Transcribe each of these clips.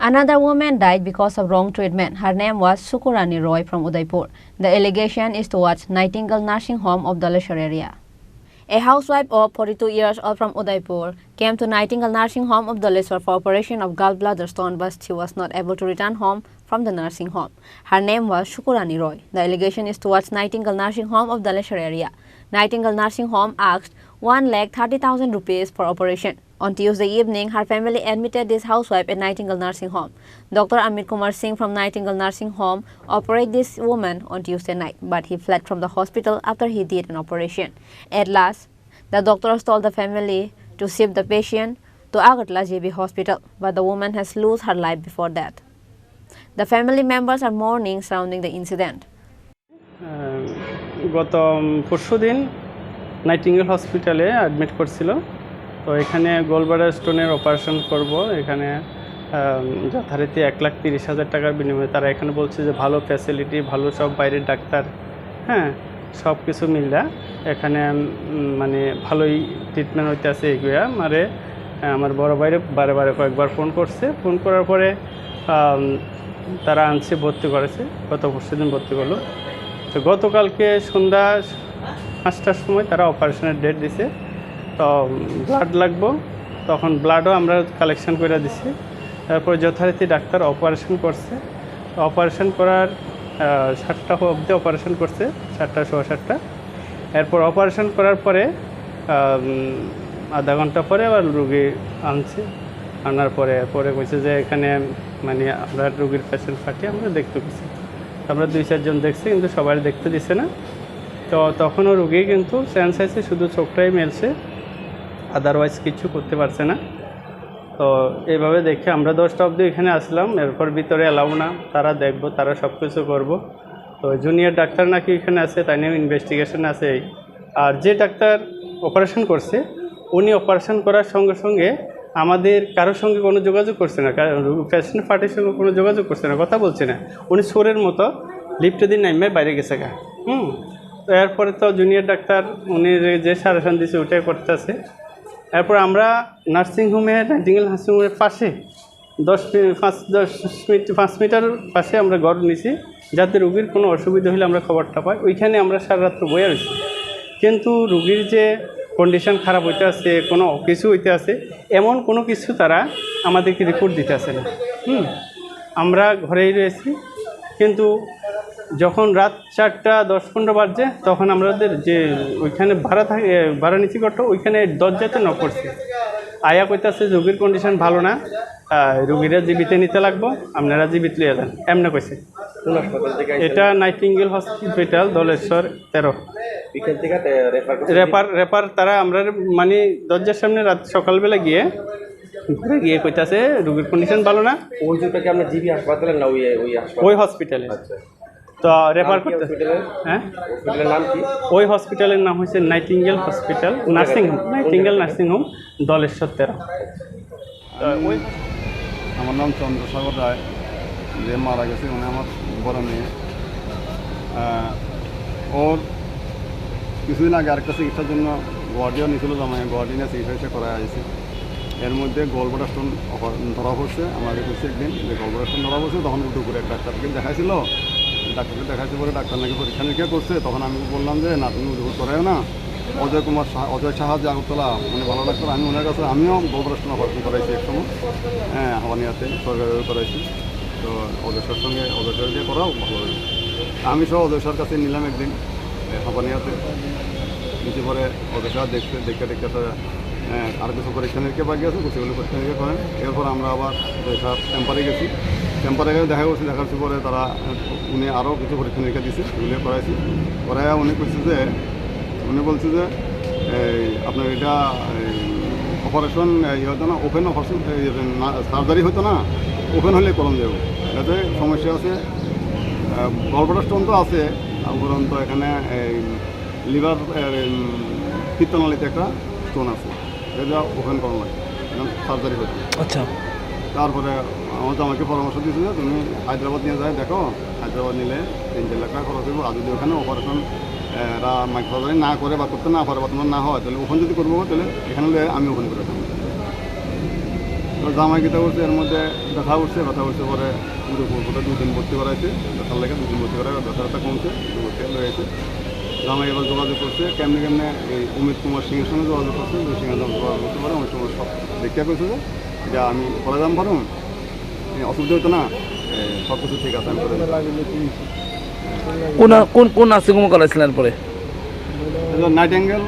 Another woman died because of wrong treatment. Her name was Sukurani Roy from Udaipur. The allegation is towards Nightingale nursing home of Dhaleswar area. A housewife of 42 years old from Udaipur came to Nightingale nursing home of Dhaleswar for operation of gallbladder stone, but she was not able to return home from the nursing home. Her name was Sukurani Roy. The allegation is towards Nightingale nursing home of Dhaleswar area. Nightingale nursing home asked 1,30,000 rupees for operation. On Tuesday evening, her family admitted this housewife at Nightingale nursing home. Dr. Amit Kumar Singh from Nightingale nursing home operated this woman on Tuesday night, but he fled from the hospital after he did an operation. At last, the doctors told the family to shift the patient to Agartala JB hospital, but the woman has lost her life before that. The family members are mourning surrounding the incident. গত পরশুদিন nightingale হসপিটালে admit করছিল। তো এখানে gallbladder স্টোনের operation করব। এখানে যথারীতি 1,30,000 টাকার বিনিময়ে তারা এখানে বলছে যে ভালো ফ্যাসিলিটি, ভালো সব বাইরের ডাক্তার, হ্যাঁ সব কিছু মিললা এখানে মানে ভালোই ট্রিটমেন্ট হইতে আছে। এগুলা মানে আমার বড় ভাইরে বারে বারে কয়েকবার ফোন করছে। ফোন করার পরে তারা আনছে, ভর্তি করেছে। গত পরশুদিন ভর্তি করলো। তো গতকালকে সন্ধ্যা 5টার সময় তারা অপারেশনের ডেট দিছে। তো ব্লাড লাগবো, তখন ব্লাডও আমরা কালেকশন করে দিছি। তারপর যথারীতি ডাক্তার অপারেশন করছে। অপারেশন করার 7টা অবধি অপারেশন করছে, 7টা সোয়া 7টা। এরপর অপারেশন করার পরে আধা ঘন্টা পরে আবার রুগী আনছে। আনার পরে কইছে যে এখানে মানে আমরা রুগীর পেশেন্ট পাঠিয়ে আমরা দেখতে পেয়েছি। আমরা 2-4 জন দেখছি, কিন্তু সবাই দেখতে দিছে না। তো তখনও রুগী কিন্তু সেন্স হয়েছে, শুধু চোখটাই মেলছে, আদারওয়াইজ কিছু করতে পারছে না। তো এইভাবে দেখে আমরা 10টা অবধি এখানে আসলাম। এরপর ভিতরে এলাও না, তারা দেখবো, তারা সব কিছু করবো। তো জুনিয়র ডাক্তার নাকি এখানে আছে, তাই নিয়ে ইনভেস্টিগেশন আছে। আর যে ডাক্তার অপারেশন করছে উনি অপারেশন করার সঙ্গে সঙ্গে আমাদের কারোর সঙ্গে কোনো যোগাযোগ করছে না, পেশেন্ট পার্টির সঙ্গে কোনো যোগাযোগ করছে না, কথা বলছে না। উনি সোরের মতো লিফটে দিন নামে বাইরে গেছে গা। তো এরপরে তো জুনিয়র ডাক্তার উনি যে সাজেশন দিচ্ছে ওটাই করতেছে। এরপর আমরা নার্সিংহোমে নাইটিঙ্গেল নার্সিংহোমের পাশে 5 মিটার পাশে আমরা ঘর নিয়েছি, যাতে রুগীর কোনো অসুবিধা হলে আমরা খবরটা পাই। ওইখানে আমরা সারা রাত্র বয়ে রয়েছি। কিন্তু রুগীর যে কন্ডিশন খারাপ হইতে আছে, কোনো কিছু হইতে আছে, এমন কোনো কিছু তারা আমাদেরকে রিপোর্ট দিতে আসে না। আমরা ঘরেই রয়েছি। কিন্তু যখন রাত 4টা 10-15 বাজছে, তখন আমাদের যে ওইখানে ভাড়া নিচি করতো, ওইখানে দরজাতে নক করছে। আয়া কইতাছে রুগীর কন্ডিশন ভালো না, রুগীরা জীবিতে নিতে লাগবো, আপনারা জীবিত লিয়ে যান, এমনি কইছে। এটা নাইটিঙ্গেল হসপিটাল ধলেশ্বর 13। রেফার তারা আমরা মানে দরজার সামনে রাত সকালবেলা গিয়ে কইতাছে রুগীর কন্ডিশন ভালো না। আমরা জিবি হাসপাতালে না ওই হসপিটালে। তো রেফার করতে, হ্যাঁ ওই হসপিটালের নাম হচ্ছে nightingale hospital nursing home, nightingale nursing home Dhaleshwar 13। আমার নাম চন্দ্রসাগর রায়, যে মারা গেছে উনি আমার বড় মেয়ে। ওর কিছুদিন আগে আরেকটা চিকিৎসার জন্য গুয়াহাটিও নিয়েছিল, জামাই গুয়াহাটি নিয়ে চিকিৎসা করা হয়েছে। এর মধ্যে গলব্লাডার স্টোন ধরা পড়ছে। আমাকে বলছে একদিন যে গলব্লাডার স্টোন ধরা পড়ছে, তখন দুপুরে ডাক্তারকে দেখাইছিল। ডাক্তারকে দেখাইছে পরে ডাক্তার নাকি পরীক্ষা নিরীক্ষা করছে। তখন আমি বললাম যে না, তুমি দুপুর করাও না। অজয় সাহা যে আগরতলা মানে ভালো ডাক্তার, আমি ওনার কাছে আমিও গলব্লাডার স্টোন অপারেশন করাইছি একসময়, হ্যাঁ হাওয়ানিয়াতে সরকারিভাবে করাইছি। তো অজয় সার সঙ্গে অজয় সার দিয়ে করাও ভালো হবে। আমি সব অজয় সার কাছে নিলাম একদিন হাওয়ানিয়াতে। নিচে পরে অজয় সার দেখতে আর কিছু পরীক্ষা নিরীক্ষা বাকি আছে, সেগুলো পরীক্ষা নিরীক্ষা করেন। এরপর আমরা আবার সব টেম্পারে গেছি। টেম্পারে গেলে দেখা করছি পরে তারা উনি আরও কিছু পরীক্ষা নিরীক্ষা দিচ্ছে, এগুলো করাইছি। করাই উনি বলছে যে আপনার এটা অপারেশন হতো না, ওপেন অপারেশন সার্জারি হতো না, ওপেন হলে করণ যাবে। যাতে সমস্যা আছে, গলব্লাডার স্টোন তো আছে, উপরন্ত এখানে লিভার পিত্তনালীতে একটা স্টোন আছে, এটা ওপেন করানো লাগে, সার্জারি হতো। আচ্ছা। তারপরে আমাকে পরামর্শ দিয়েছে যে তুমি হায়দ্রাবাদ নিয়ে যায় দেখো, হায়দ্রাবাদ নিলে 3-4 লাখ টাকা খরচ হইব। আর যদি ওখানে অপারেশন সার্জারি না করে বা করতে না পারে বা তোমার না হয়, তাহলে ওখানে যদি করবো তাহলে এখানে আমি ওখানে করে দেবো। তো জামাই কিতা করছে এর মধ্যে ব্যথা উঠছে পরে দুটো 2 দিন ভর্তি করাইছে ব্যথার লেগে 2 দিন ভর্তি করা ব্যথা কমছে ভর্তি রয়েছে। জামাই এবার যোগাযোগ করছে কেমনে এই অমিত কুমার সিংয়ের সঙ্গে যোগাযোগ করছে যে সিংহের যোগাযোগ করতে পারে অমিত কুমার সব দেখিয়া করছে যে আমি করে যাম পারুন অসুবিধা হতো না সব কিছু ঠিক আছে আমি করে কোন নার্সিংহোম করাইছিলেন পরে? Nightingale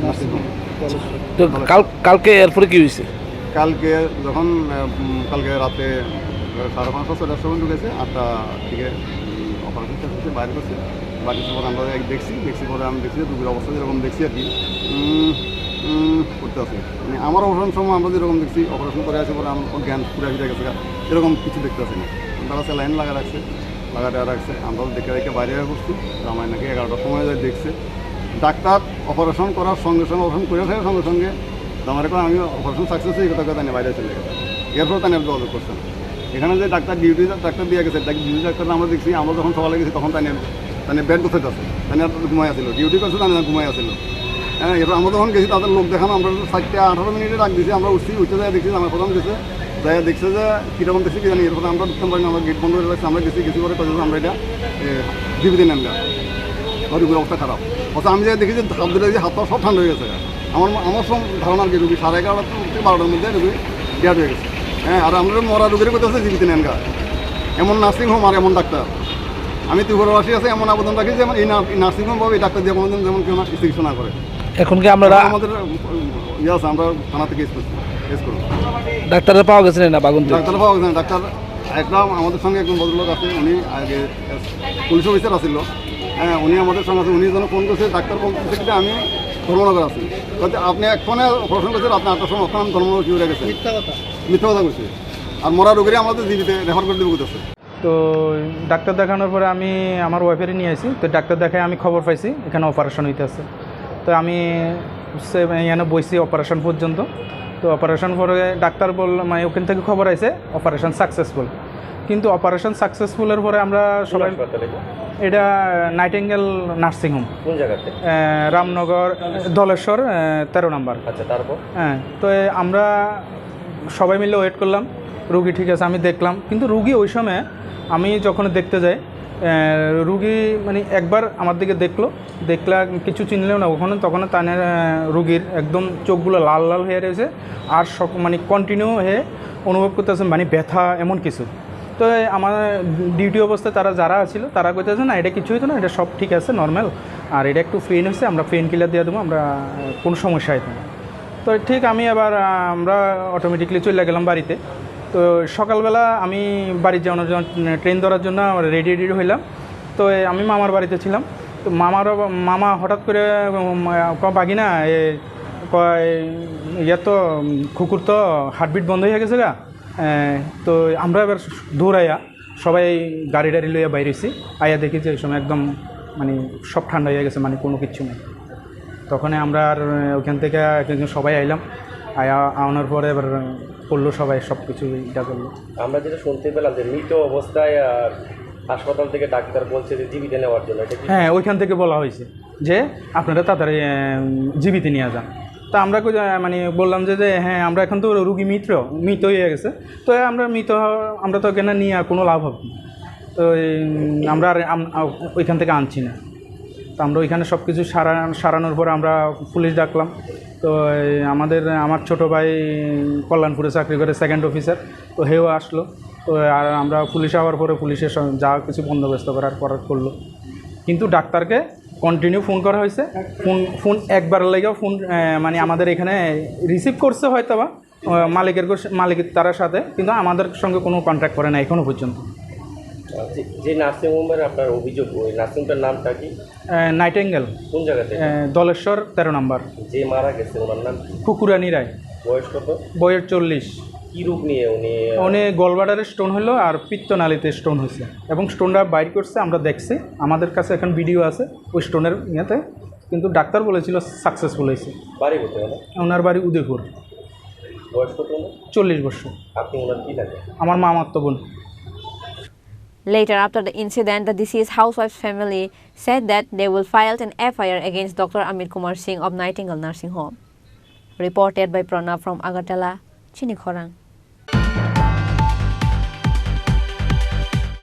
nursing home. তো কালকে এরপরে কি হয়েছে? কালকে যখন কালকে রাতে 5:30 6টার সময় ঢুকেছে 8টা থেকে অপারেশন শেষ হচ্ছে বাইরে করছে বাড়ির পর আমরা দেখছি পরে আমি দেখছি রুগীর অবস্থা যেরকম দেখছি আর কি করতে আছে মানে আমার অপারেশন সময় আমরা যেরকম দেখছি অপারেশন করে আসে পরে আমার জ্ঞান পুরা ফিরে গেছে এরকম কিছু দেখতে আসে না। তারা স্যালাইন রাখছে আমরা দেখে বাইরে করছি আমার নাকি 11টার সময় যায় দেখছে ডাক্তার অপারেশন করার সঙ্গে অপারেশন করে থাকে সঙ্গে আমার এখন আমি অপারেশন সাকসেস এই কথা তাই বাইরে চলে গেছে এরপর তাই যোগাযোগ করছেন এখানে যে ডাক্তার ডাক্তার দিয়ে গেছে ডিউটি ডাক্তার আমরা দেখছি আমরা যখন সকালে গেছি তখন তাই বেড কোথায় আছে তাই ঘুমাই আসছিল ডিউটি করছে তাই ঘুমাই আসছিল। হ্যাঁ এবার আমরা যখন গেছি তাদের লোক দেখানো আমরা 4:18 মিনিটে ডাক দিয়েছি আমরা উঠতে যাই দেখছি আমার প্রথম গেছে যাই দেখছে যে কীরকম দেখছি কি জানি এরপর আমরা ঢুকতে পারিনি আমরা গেট বন্ধ করে রাখছি আমরা গেছি পরে কথা আমরা এটা জীবিত নেন গা রুগীর অবস্থা খারাপ অথচ আমি যাই দেখি যে হাত ধরে হাত সব ঠান্ডা হয়ে গেছে আমার সব ধারণার কি রুগী 11:30 থেকে 12টার মধ্যে রুগী ডেট হয়ে গেছে। হ্যাঁ আর আমরা মরা রুগীর কথা হচ্ছে জীবিত নেন গা এমন নার্সিংহোম আর এমন ডাক্তার আমি ত্রিপুরাবাসী আছে এমন আবেদন রাখি যে এই নার্সিংহোম পাবো এই ডাক্তার দিয়ে কোনোদিন যেমন কেউ চিকিৎসা না করে। এখন কি আমরা আমাদের আছে আমরা থানা থেকে কেস করব ডাক্তার পাওয়া গেছে না বাগুন ডাক্তার পাওয়া গেছে না ডাক্তার একদম আমাদের সঙ্গে একজন ভদ্রলোক আছে উনি আগে পুলিশ অফিসার আসছিল। হ্যাঁ উনি আমাদের সঙ্গে আছে উনি যেন ফোন করছে ডাক্তার বলতেছে কিন্তু আমি ধর্মনগর আছি বলতে আপনি এক ফোনে অপারেশন করছেন আপনি 8টার সময় ওখানে ধর্মনগর কি হয়ে গেছে মিথ্যা কথা করছে আর মরা রোগীরা আমাদের জীবিতে রেফার করে দেবো করতেছে। তো ডাক্তার দেখানোর পরে আমি আমার ওয়াইফেরই নিয়ে আসি তো ডাক্তার দেখায় আমি খবর পাইছি এখানে অপারেশন হইতেছে তো আমি এখানে বইছি অপারেশন পর্যন্ত তো অপারেশন পরে ডাক্তার মানে ওখান থেকে খবর আছে অপারেশন সাকসেসফুল কিন্তু অপারেশন সাকসেসফুলের পরে আমরা সবাই এটা নাইটিঙ্গেল নার্সিংহোম কোন জায়গাতে রামনগর ধলেশ্বর 13 নম্বর। আচ্ছা তারপর হ্যাঁ তো আমরা সবাই মিলে ওয়েট করলাম রুগী ঠিক আছে আমি দেখলাম কিন্তু রুগী ওই সময় আমি যখন দেখতে যাই রুগী মানে একবার আমার দিকে দেখলা কিছু চিনলেও না ওখানে তখন তানের রুগীর একদম চোখগুলো লাল লাল হয়ে রয়েছে আর মানে কন্টিনিউ হয়ে অনুভব করতেছে মানে ব্যথা এমন কিছু। তো আমার ডিউটি অবস্থায় তারা যারা ছিল তারা কইতেছে না এটা কিছুই তো না এটা সব ঠিক আছে নর্মাল আর এটা একটু পেইন হয়েছে আমরা পেইন কিলার দিয়ে দেবো আমরা কোনো সমস্যা হইতো না। তো ঠিক আমি আবার আমরা অটোমেটিকলি চলে গেলাম বাড়িতে। তো সকালবেলা আমি বাড়ি যাওয়ানোর জন্য ট্রেন ধরার জন্য রেডি হইলাম তো আমি মামার বাড়িতে ছিলাম তো মামা হঠাৎ করে বাগি না ইয়া তো কুকুর তো হার্টবিট বন্ধ হয়ে গেছে গা তো আমরা এবার দৌড়াইয়া সবাই গাড়ি লইয়া বাইরেছি আইয়া দেখি যে ওই সময় একদম মানে সব ঠান্ডা হয়ে গেছে মানে কোনো কিচ্ছু নেই। তখন আমরা আর ওইখান থেকে সবাই আইলাম আনার পরে এবার করলো সবাই সব কিছু এটা করলো। আমরা যেটা শুনতে পেলাম যে মৃত অবস্থায় হাসপাতাল থেকে ডাক্তার বলছে যে জীবিত নেওয়ার জন্য হ্যাঁ ওইখান থেকে বলা হয়েছে যে আপনারা তাড়াতাড়ি জীবিত নিয়ে যান। তা আমরা মানে বললাম যে হ্যাঁ আমরা এখন তো রুগী মৃত হয়ে গেছে তো আমরা তো এখানে নিয়ে আর কোনো লাভ হবে না তো আমরা আর ওইখান থেকে আনছি না। তো আমরা ওইখানে সব কিছু সারানোর পরে আমরা পুলিশ ডাকলাম। তো আমার ছোটো ভাই কল্যাণপুরে চাকরি করে সেকেন্ড অফিসার তো হেও আসলো। তো আর আমরা পুলিশ আওয়ার পরে পুলিশের যা কিছু বন্দোবস্ত করার করলো কিন্তু ডাক্তারকে কন্টিনিউ ফোন করা হয়েছে ফোন একবার লেগেও ফোন মানে আমাদের এখানে রিসিভ করছে হয়তো বা মালিকের তার সাথে কিন্তু আমাদের সঙ্গে কোনো কন্ট্যাক্ট করে না এখনও পর্যন্ত। যে নার্সিংহোমের আপনার অভিযোগ ওই নার্সিংটার নামটা কি? নাইটিঙ্গেল। কোন জায়গাতে? ধলেশ্বর 13 নম্বর। যে মারা গেছে ওনার নাম? কুকুরানি রায়। বয়স কত? বয়স 40। কী রোগ নিয়ে উনি গলব্লাডারে স্টোন হলো আর পিত্তনালীতে স্টোন হয়েছে এবং স্টোনটা বাইর করছে আমরা দেখছি আমাদের কাছে এখন ভিডিও আছে ওই স্টোনের ইয়েতে কিন্তু ডাক্তার বলেছিল সাকসেসফুল হয়েছে। বাড়ি কোথায়? ওনার বাড়ি উদয়পুর। বয়স কত? 40 বছর। আপনি ওনার কী লাগে? আমার মামাতো বোন। Later, after the incident, the deceased housewife's family said that they will file an FIR against Dr. Amit Kumar Singh of Nightingale Nursing Home. Reported by Pranav from Agartala, Chini Khorang.